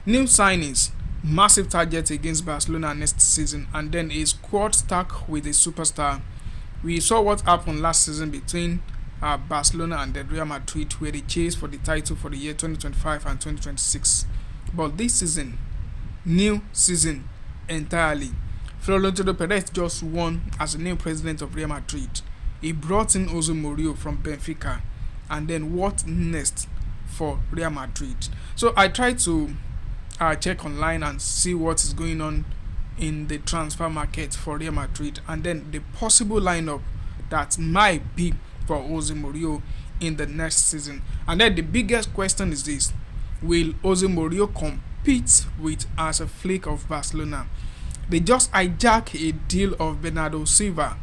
New signings, massive targets against Barcelona next season, and then a squad stack with a superstar. We saw what happened last season between Barcelona and the Real Madrid, where they chased for the title for the year 2025 and 2026. But this season, new season entirely. Florentino Perez just won as the new president of Real Madrid. He brought in José Mourinho from Benfica, and then what next for Real Madrid? So I tried to check online and see what is going on in the transfer market for Real Madrid, and then the possible lineup that might be for Jose Mourinho in the next season. And then the biggest question is this: will Jose Mourinho compete with as a flick of Barcelona? They just hijack a deal of Bernardo Silva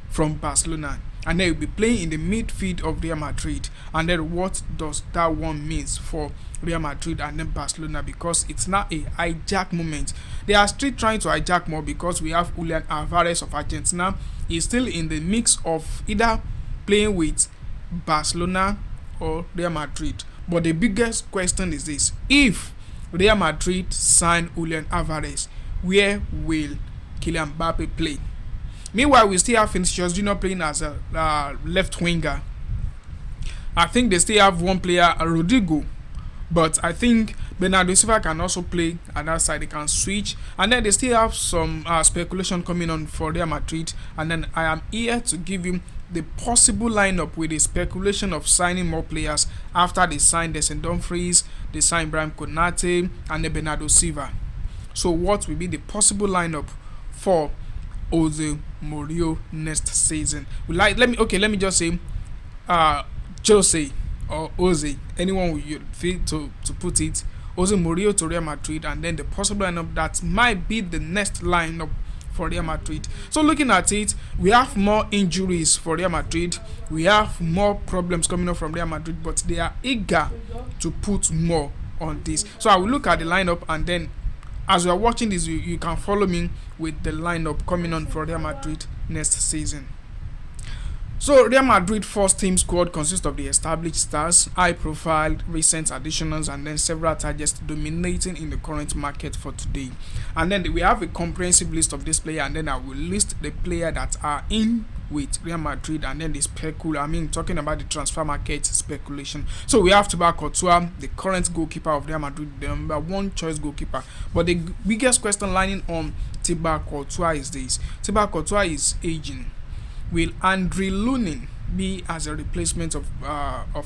from Barcelona, and they will be playing in the midfield of Real Madrid. And then what does that one means for Real Madrid and then Barcelona? Because it's not a hijack moment. They are still trying to hijack more because we have Julian Alvarez of Argentina. He's still in the mix of either playing with Barcelona or Real Madrid. But the biggest question is this: if Real Madrid sign Julian Alvarez, where will Kylian Mbappé play? Meanwhile, we still have Vinícius Jr playing as a left winger. I think they still have one player, Rüdiger, but I think Bernardo Silva can also play at that side. They can switch, and then they still have some speculation coming on for Real Madrid. And then I am here to give you the possible lineup with the speculation of signing more players after they signed Dumfries, they signed Konaté, and then Bernardo Silva. So what will be the possible lineup for Jose Mourinho next season? Let me just say Jose or Jose, anyone you feel to put it, Jose Mourinho to Real Madrid, and then the possible lineup that might be the next lineup for Real Madrid. So looking at it, we have more injuries for Real Madrid, we have more problems coming up from Real Madrid, but they are eager to put more on this. So I will look at the lineup, and then as you are watching this, you can follow me with the lineup coming on for Real Madrid next season. So Real Madrid first team squad consists of the established stars, high profile recent additionals, and then several targets dominating in the current market for today. And then we have a comprehensive list of this player, and then I will list the player that are in with Real Madrid, and then talking about the transfer market speculation. So we have Thibaut Courtois, the current goalkeeper of Real Madrid, the number one choice goalkeeper. But the biggest question lying on Thibaut Courtois is this: Thibaut Courtois is aging. Will Andre Lunin be as a replacement of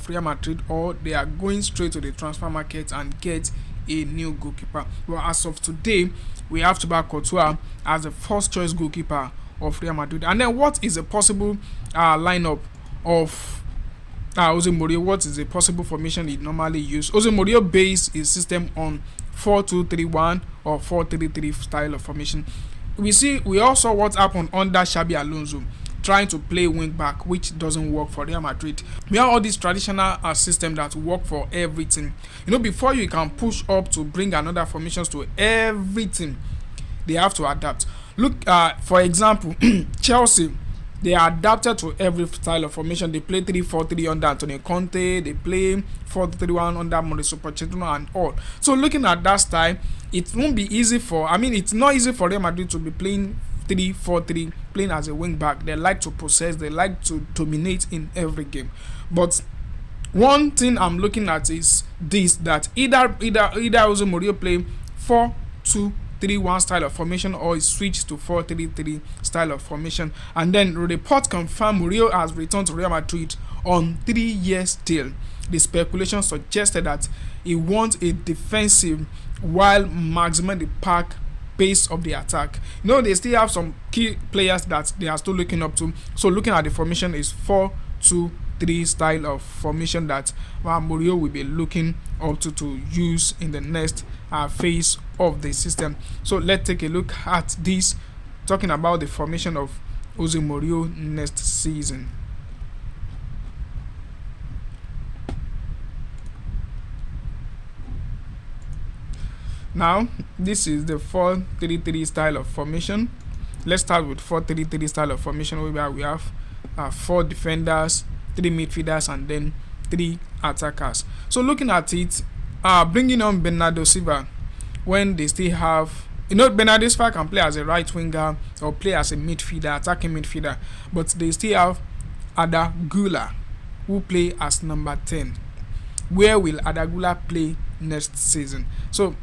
Real Madrid, or they are going straight to the transfer market and get a new goalkeeper? Well, as of today, we have Thibaut Courtois as the first choice goalkeeper of Real Madrid. And then what is a possible lineup of Jose Mourinho? What is a possible formation he normally uses? Jose Mourinho based his system on 4-2-3-1 or 4-3-3 style of formation. We also what happened under Xabi Alonso, trying to play wing back, which doesn't work for Real Madrid. We have all these traditional system that work for everything. Before you can push up to bring another formations to everything, they have to adapt. Look, for example, Chelsea, they are adapted to every style of formation. They play 3-4-3 under Antonio Conte. They play 4-3-1 under Mauricio Pochettino and all. So looking at that style, it won't be easy it's not easy for Real Madrid to be playing 3-4-3, playing as a wing back. They like to possess, they like to dominate in every game. But one thing I'm looking at is this: that either Jose Mourinho play 4-2-3-1 style of formation, or he switch to 4-3-3 style of formation. And then report confirm Mourinho has returned to Real Madrid on 3 years deal. The speculation suggested that he wants a defensive while maximizing the pace of the attack. They still have some key players that they are still looking up to. So looking at the formation is 4-2-3 style of formation that Mourinho will be looking up to use in the next phase of the system. So let's take a look at this, talking about the formation of Jose Mourinho next season. Now, this is the 4-3-3 style of formation. Let's start with 4-3-3 style of formation, where we have 4 defenders, 3 midfielders, and then 3 attackers. So looking at it, bringing on Bernardo Silva when they still have. Bernardo Silva can play as a right winger or play as a midfielder, attacking midfielder, but they still have Arda Güler who play as number 10. Where will Arda Güler play next season? So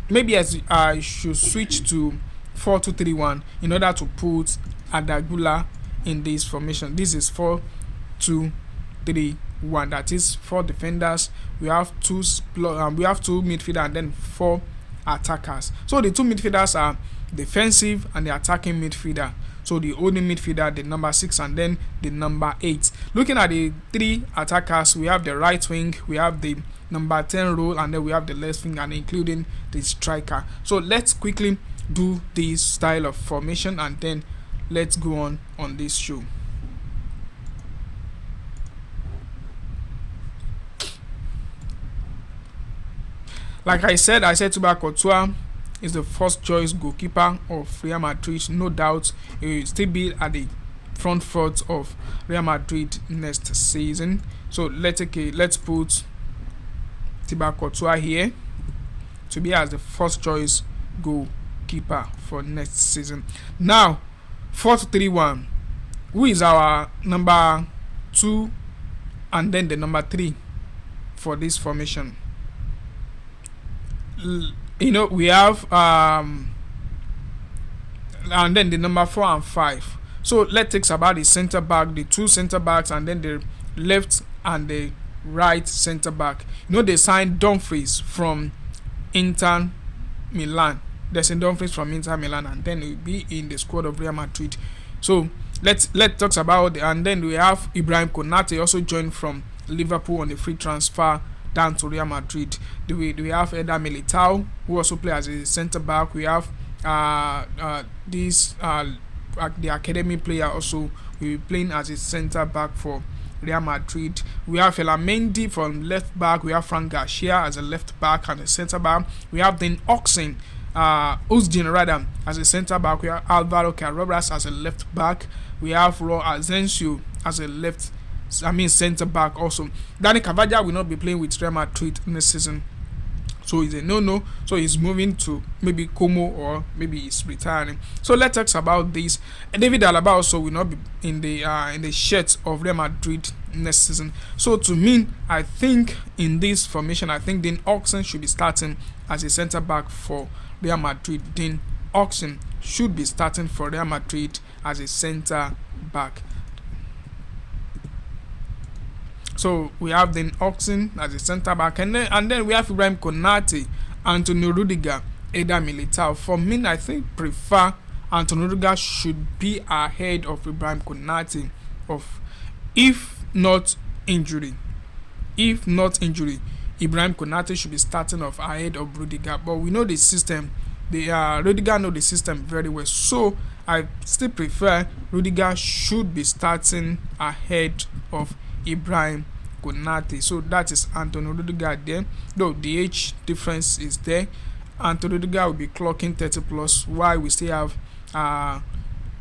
maybe I should switch to 4-2-3-1 in order to put Arda Güler in this formation. This is 4-2-3-1. That is 4 defenders. We have two midfielders and then 4 attackers. So the 2 midfielders are defensive and the attacking midfielder. So the holding midfielder, the number 6, and then the number 8. Looking at the 3 attackers, we have the right wing, we have the number 10 role, and then we have the left wing, and including the striker. So let's quickly do this style of formation, and then let's go on this show. Like I said Thibaut Courtois is the first choice goalkeeper of Real Madrid. No doubt he will still be at the front foot of Real Madrid next season. So let's put Thibaut Courtois here to be as the first choice goalkeeper for next season. Now 4-3-1. Who is our number 2 and then the number 3 for this formation? We have and then the number 4 and 5. So let's talk about the center back, the 2 center backs, and then the left and the right center back. They signed Dumfries from Inter Milan. There's a Dumfries from Inter Milan, and then he'll be in the squad of Real Madrid. So let's talk about and then we have Ibrahim Konaté also joined from Liverpool on the free transfer down to Real Madrid. We have Eder Militao who also play as a centre back. We have the academy player also will be playing as a centre back for Real Madrid. We have Elamendi from left back. We have Frank Garcia as a left back and a centre back. We have then Oxen Uzgen as a centre back. We have Alvaro Carreras as a left back. We have Raul Asensio as a centre back also. Dani Carvajal will not be playing with Real Madrid this season, so it's a no. So he's moving to maybe Como or maybe he's retiring. So let's talk about this. David Alaba also will not be in the shirt of Real Madrid next season. So to me, I think in this formation, I think Dean Oxen should be starting as a centre back for Real Madrid. Dean Oxen should be starting for Real Madrid as a centre back. So we have then Oxen as a centre back, and then we have Ibrahim Konaté, Antonio Rüdiger, Eder Militao. For me, I think prefer Antonio Rüdiger should be ahead of Ibrahim Konaté, if not injury. Ibrahim Konaté should be starting off ahead of Rüdiger. But we know the system. Rüdiger know the system very well. So I still prefer Rüdiger should be starting ahead of Ibrahim Konaté. So that is Antonio Rüdiger there. Though the age difference is there, Antonio Rüdiger will be clocking 30 plus, while we still have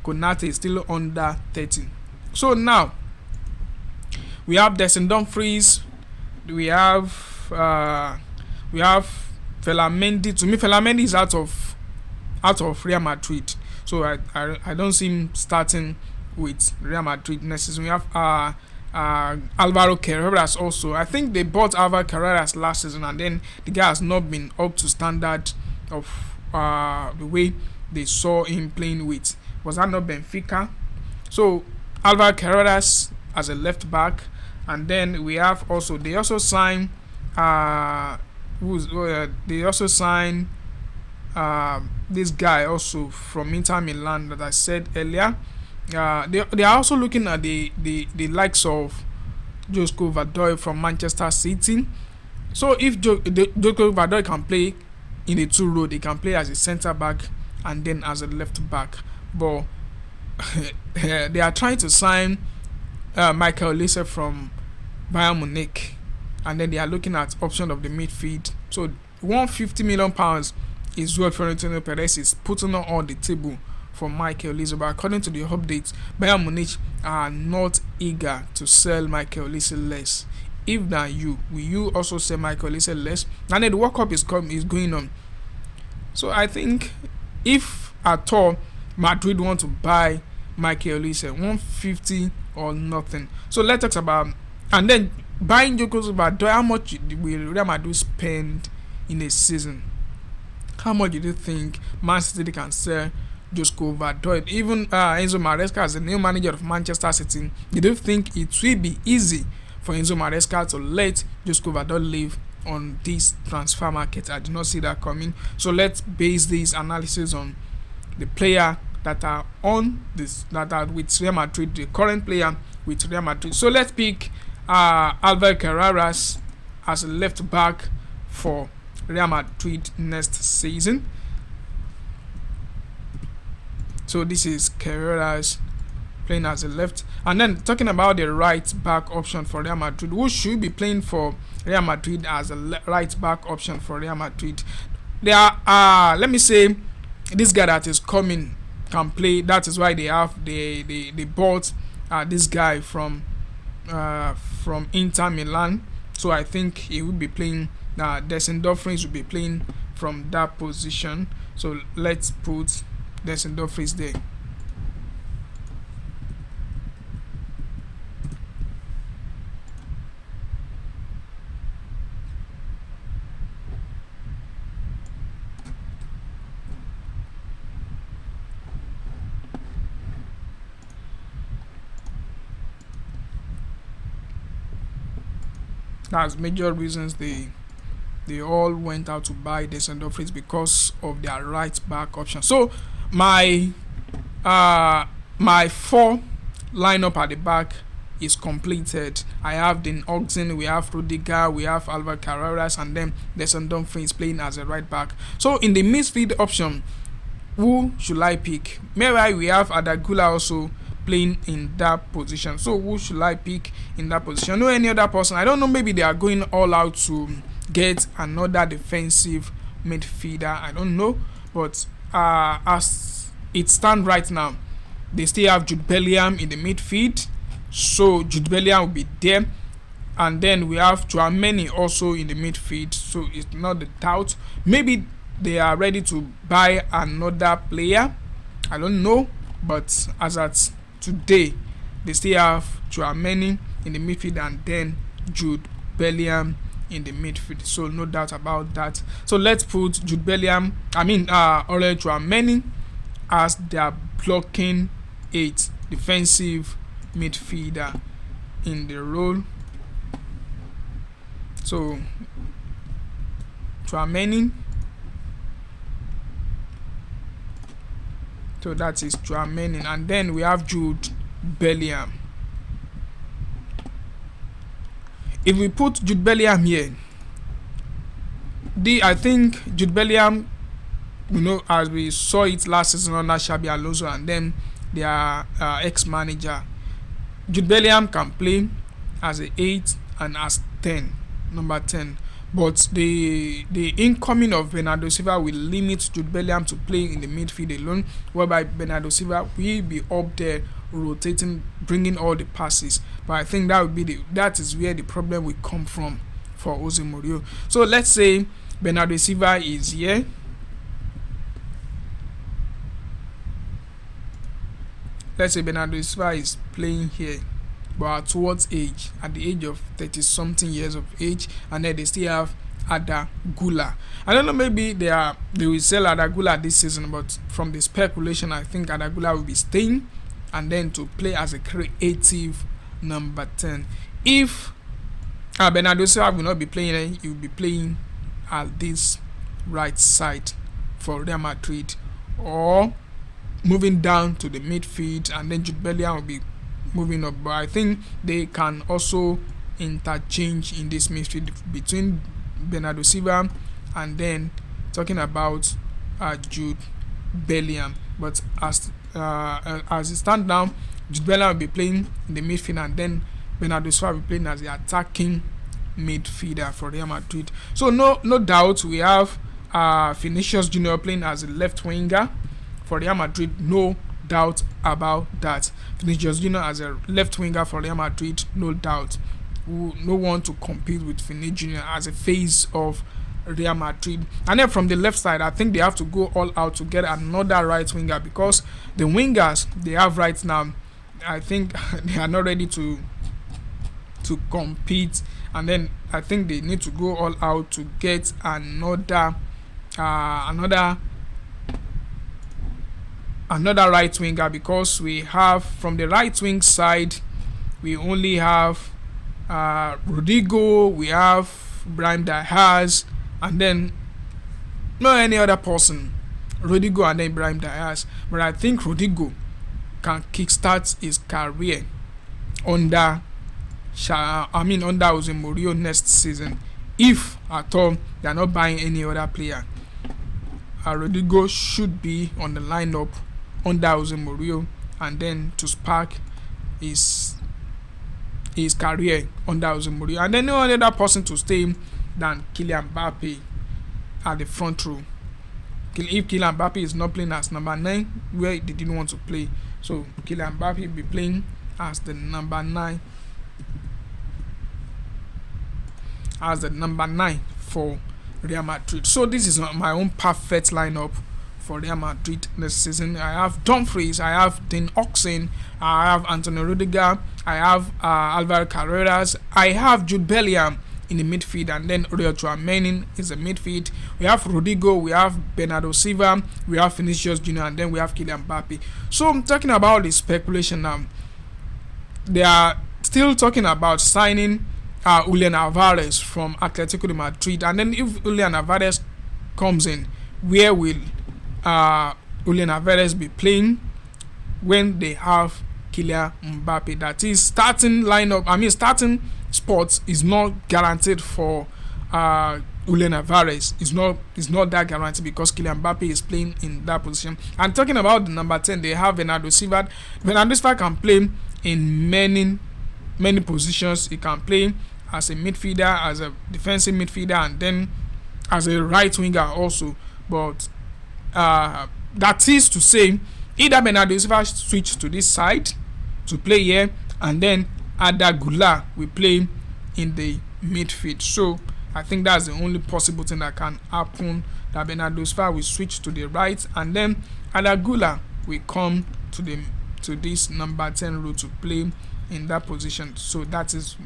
Konaté is still under 30. So now we have Dumfries. We have Felamendi. To me, Felamendi is out of Real Madrid. So I don't see him starting with Real Madrid next season. We have Alvaro Carreras also. I think they bought Alvaro Carreras last season, and then the guy has not been up to standard of the way they saw him playing with. Was that not Benfica? So Alvaro Carreras as a left back, and then we have also they also signed this guy also from Inter Milan that I said earlier. They are also looking at the likes of Josko Vadoy from Manchester City. So if Josko Vadoy can play in the 2 role, they can play as a centre back and then as a left back. But they are trying to sign Michael Olise from Bayern Munich, and then they are looking at option of the midfield. So £150 million is what Florentino Perez is putting on the table for Michael Olise. But according to the updates, Bayern Munich are not eager to sell Michael Olise less. If that you, will you also sell Michael Olise less? And then the World Cup is going on. So I think if at all Madrid want to buy Michael Olise, 150 or nothing. So let's talk about, and then buying Joko Vador, how much will Real Madrid spend in a season? How much do you think Man City can sell Josco Vador? Even Enzo Maresca as the new manager of Manchester City, you don't think it will be easy for Enzo Maresca to let Josco Vador leave on this transfer market? I do not see that coming. So let's base this analysis on the player that are on this, that are with Real Madrid, the current player with Real Madrid. So let's pick Alvaro Carreras as a left back for Real Madrid next season. So this is Carreras playing as a left. And then talking about the right back option for Real Madrid, who should be playing for Real Madrid as a right back option for Real Madrid? There are, let me say, this guy that is coming can play. That is why they bought this guy from Inter Milan. So I think he will be playing. Dumfries will be playing from that position. So let's put Dumfries there. That's major reasons they all went out to buy Dumfries, because of their right back option. So my 4 lineup at the back is completed. I have Dean Oxen, we have Rüdiger, we have Alvaro Carreras, and then Dumfries playing as a right back. So in the midfield option, who should I pick? Maybe we have Arda Güler also playing in that position. So who should I pick in that position? No any other person. I don't know, maybe they are going all out to get another defensive midfielder. I don't know. But as it stands right now, they still have Jude Bellingham in the midfield. So Jude Bellingham will be there. And then we have Tchouaméni also in the midfield. So it's not the doubt. Maybe they are ready to buy another player. I don't know. But as at today, they still have Tchouaméni in the midfield and then Jude Bellingham in the midfield. So no doubt about that. So let's put Jude Bellingham, Aurelien Tchouaméni as their blocking 8 defensive midfielder in the role. So Tchouaméni. So that is Tchouaméni, and then we have Jude Bellingham. If we put Jude Bellingham here, I think Jude Bellingham, as we saw it last season under Xabi Alonso and then their ex-manager, Jude Bellingham can play as a 8 and as 10, number 10. But the incoming of Bernardo Silva will limit Jude Bellingham to playing in the midfield alone, whereby Bernardo Silva will be up there rotating, bringing all the passes. But I think that is where the problem will come from for José Mourinho. So let's say Bernardo Silva is here. Let's say Bernardo Silva is playing here, but towards age, at the age of 30-something years of age, and then they still have Arda Güler. I don't know, maybe they will sell Arda Güler this season, but from the speculation, I think Arda Güler will be staying and then to play as a creative number 10. If Bernardo Silva will not be playing, he will be playing at this right side for Real Madrid, or moving down to the midfield, and then Jude Bellingham will be moving up. But I think they can also interchange in this midfield between Bernardo Silva and then talking about Jude Bellingham. But as it stands now, Jude Bellingham will be playing in the midfield, and then Bernardo Silva will be playing as the attacking midfielder for Real Madrid. So no doubt we have Vinícius Jr playing as a left winger for Real Madrid. No doubt about that. Vinícius Jr as a left winger for Real Madrid, no doubt. no one to compete with Vinícius Jr as a face of Real Madrid. And then from the left side, I think they have to go all out to get another right winger, because the wingers they have right now, I think they are not ready to compete. And then I think they need to go all out to get another right winger, because we have from the right wing side we only have Rüdiger, we have Brahim Diaz, and then no any other person. Rüdiger and then Brahim Diaz. But I think Rüdiger can kickstart his career under José Mourinho next season, if at all they are not buying any other player. Rüdiger should be on the lineup under José Mourinho, and then to spark his career under José Mourinho. And then no other person to stay than Kylian Mbappé at the front row. If Kylian Mbappé is not playing as number 9, where they didn't want to play, so Kylian Mbappé will be playing as the number 9, for Real Madrid. So this is my own perfect lineup for Real Madrid this season. I have Dumfries, I have Dean Oxen, I have Antonio Rüdiger, I have Álvaro Carreras, I have Jude Bellingham in the midfield, and then Real Madrid is the midfield. We have Rüdiger, we have Bernardo Silva, we have Vinícius Jr, and then we have Kylian Mbappé. So I'm talking about the speculation now. They are still talking about signing Julian Alvarez from Atletico de Madrid, and then if Julian Alvarez comes in, where will Julian Alvarez be playing when they have Kylian Mbappé? That is, starting spots is not guaranteed for Julian Alvarez. It's not that guaranteed, because Kylian Mbappé is playing in that position. And talking about the number 10, they have Bernardo Silva. Bernardo Silva can play in many positions. He can play as a midfielder, as a defensive midfielder, and then as a right winger also. But that is to say, either Bernardo Silva switch to this side to play here, and then Arda Güler will play in the midfield. So I think that's the only possible thing that can happen, that Bernardo Silva will switch to the right, and then Arda Güler will come to this number 10 role to play in that position. So that is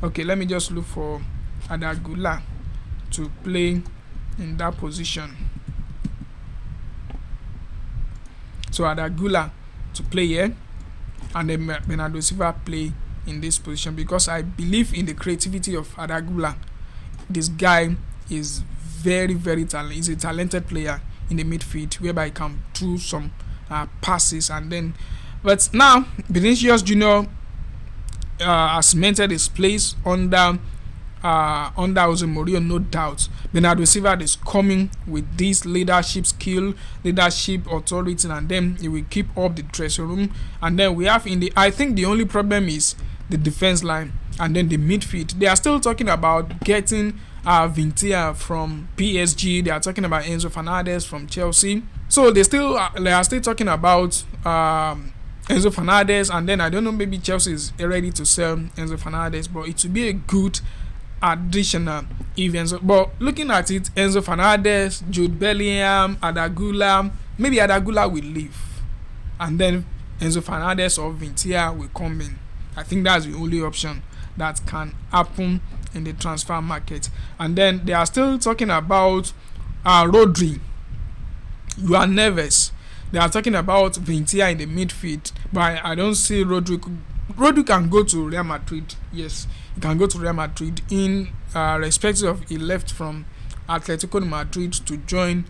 okay. Let me just look for Arda Güler to play in that position. So Arda Güler to play here, and then Bernardo Silva play in this position, because I believe in the creativity of Arda Güler. This guy is very, very talented. He's a talented player in the midfield, whereby he can do some passes, and then. But now Vinícius Jr has cemented his place under José Mourinho, no doubt. Bernardo Silva is coming with this leadership skill, leadership authority, and then he will keep up the dressing room. And then we have I think the only problem is the defense line, and then the midfield. They are still talking about getting Vinícius from PSG. They are talking about Enzo Fernández from Chelsea. So they are still talking about Enzo Fernández, and then I don't know, maybe Chelsea is ready to sell Enzo Fernández, but it would be a good additional if but looking at it, Enzo Fernández, Jude Bellingham, Arda Güler, maybe Arda Güler will leave, and then Enzo Fernández or Vinícius will come in. I think that's the only option that can happen in the transfer market. And then they are still talking about Rodri, Juan Neves. They are talking about Vinícius in the midfield, but I don't see Rodri. Rodri can go to Real Madrid. Yes, he can go to Real Madrid in respect of he left from Atletico de Madrid to join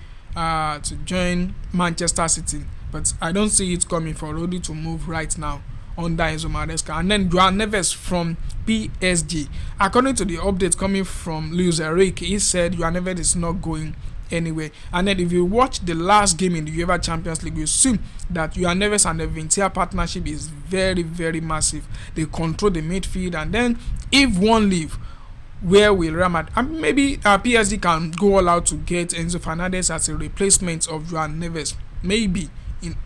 Manchester City. But I don't see it coming for Rodri to move right now under Enzo Maresca. And then Juan Neves from PSG. According to the update coming from Luis Enrique, he said Juan Neves is not going anywhere. And then if you watch the last game in the UEFA Champions League, you see that Juan Neves and the Vinícius partnership is very, very massive. They control the midfield, and then if one leave, where will Real Madrid, and maybe PSG can go all out to get Enzo Fernández as a replacement of Juan Neves. Maybe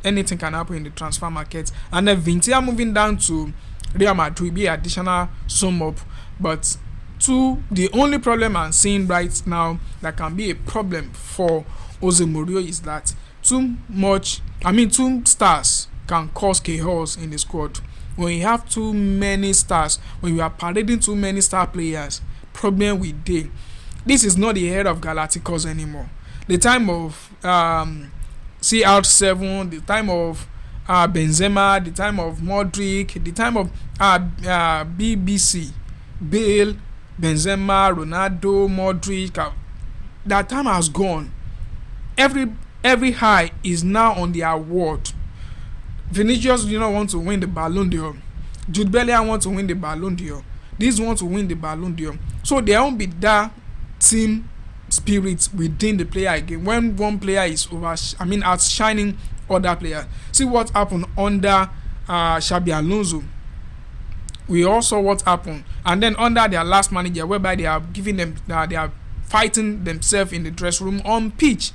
anything can happen in the transfer market. And then Vinícius moving down to Real Madrid will be additional sum up But the only problem I'm seeing right now that can be a problem for Jose Mourinho is that two stars can cause chaos in the squad. When you have too many stars, when you are parading too many star players, problem with day. This is not the era of Galácticos anymore. The time of CR7, the time of Benzema, the time of Modric, the time of BBC, Bale, Benzema, Ronaldo, Modric. That time has gone. Every high is now on the award. Vinícius Jr want to win the Ballon d'Or. Jude Bellingham want to win the Ballon d'Or. These want to win the Ballon d'Or. So there won't be that team spirit within the player again. When one player is outshining other players. See what happened under Xabi Alonso. We all saw what happened, and then under their last manager, whereby they are giving them, they are fighting themselves in the dressing room on pitch.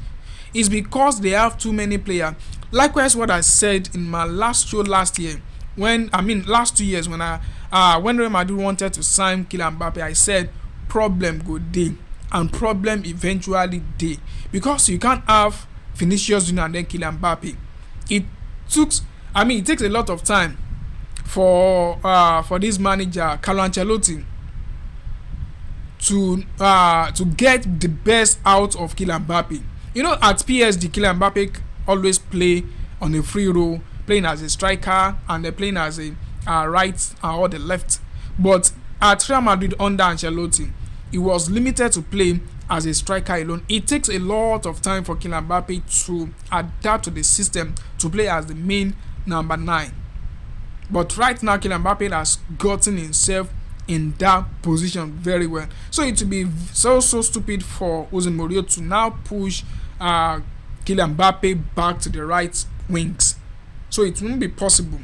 It's because they have too many players. Likewise, what I said in my last show last year, last 2 years when Real Madrid wanted to sign Kylian Mbappé, I said problem go day and problem eventually day, because you can't have Vinícius Jr and then Kylian Mbappé. It takes a lot of time for this manager Carlo Ancelotti to get the best out of Kylian Mbappé. You know, at PSG, Kylian Mbappé always play on a free role, playing as a striker and they're playing as a right or the left. But at Real Madrid under Ancelotti, he was limited to play as a striker alone. It takes a lot of time for Kylian Mbappé to adapt to the system to play as the main number 9. But right now, Kylian Mbappé has gotten himself in that position very well. So it would be so stupid for Jose Mourinho to now push Kylian Mbappé back to the right wings. So it won't be possible.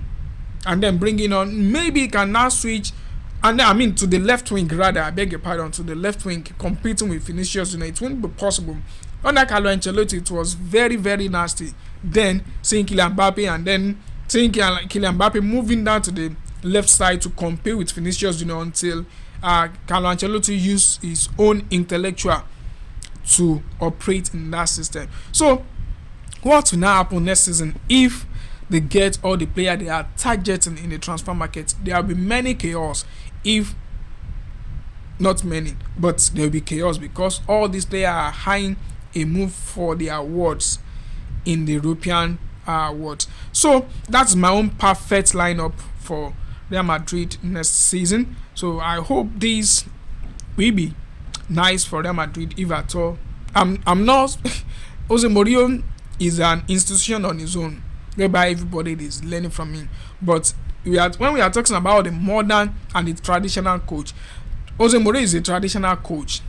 And then bringing on, maybe he can now switch, and then, to the left wing rather, I beg your pardon, to the left wing, competing with Vinícius Jr. It won't be possible. Under Carlo Ancelotti, it was very, very nasty. Then seeing Kylian Mbappé and then seeing Kylian Mbappé moving down to the left side to compete with Vinícius Jr. until Carlo Ancelotti used his own intellectual to operate in that system. So what will now happen next season if they get all the players they are targeting in the transfer market? There will be many chaos, if not many, but there will be chaos, because all these players are eyeing a move for the awards in the European awards. So that's my own perfect lineup for Real Madrid next season. So I hope this will be nice for Real Madrid, if at all. I'm not Jose Mourinho is an institution on his own, whereby everybody is learning from him. But when we are talking about the modern and the traditional coach, Jose Mourinho is a traditional coach.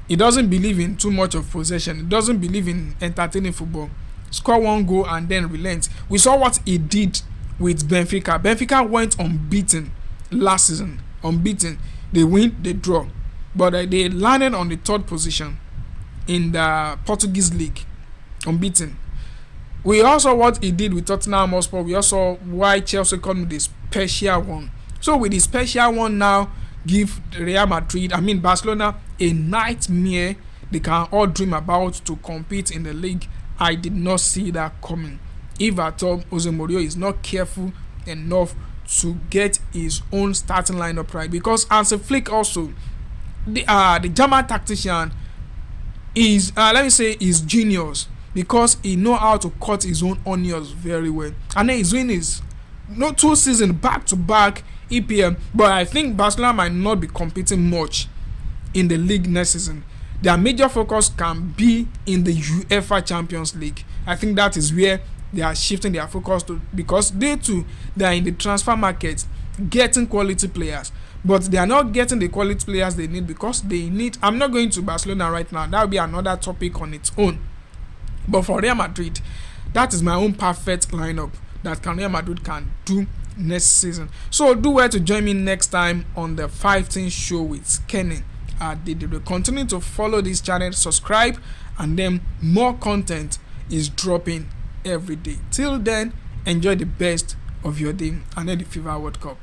He doesn't believe in too much of possession. He doesn't believe in entertaining football. Score one goal and then relent. We saw what he did with Benfica. Benfica went unbeaten last season. Unbeaten. They win, they draw. But they landed on the 3rd position in the Portuguese league. Unbeaten. We also what he did with Tottenham Hotspur. We also why Chelsea called him the special one. So with the special one now, give Real Madrid, Barcelona, a nightmare they can all dream about to compete in the league. I did not see that coming. If at all, Jose Mourinho is not careful enough to get his own starting lineup right, because as a flick also, the German tactician is is genius, because he know how to cut his own onions very well, and then he's doing his 2 seasons back to back EPL. But I think Barcelona might not be competing much in the league next season. Their major focus can be in the UEFA Champions League. I think that is where they are shifting their focus to, because they are in the transfer market getting quality players, but they are not getting the quality players they need, because they need. I'm not going to Barcelona right now. That will be another topic on its own. But for Real Madrid, that is my own perfect lineup that Real Madrid can do next season. So do well to join me next time on the 15 show with Kenny. Continue to follow this channel, subscribe, and then more content is dropping every day. Till then, enjoy the best of your day and then the FIFA World Cup.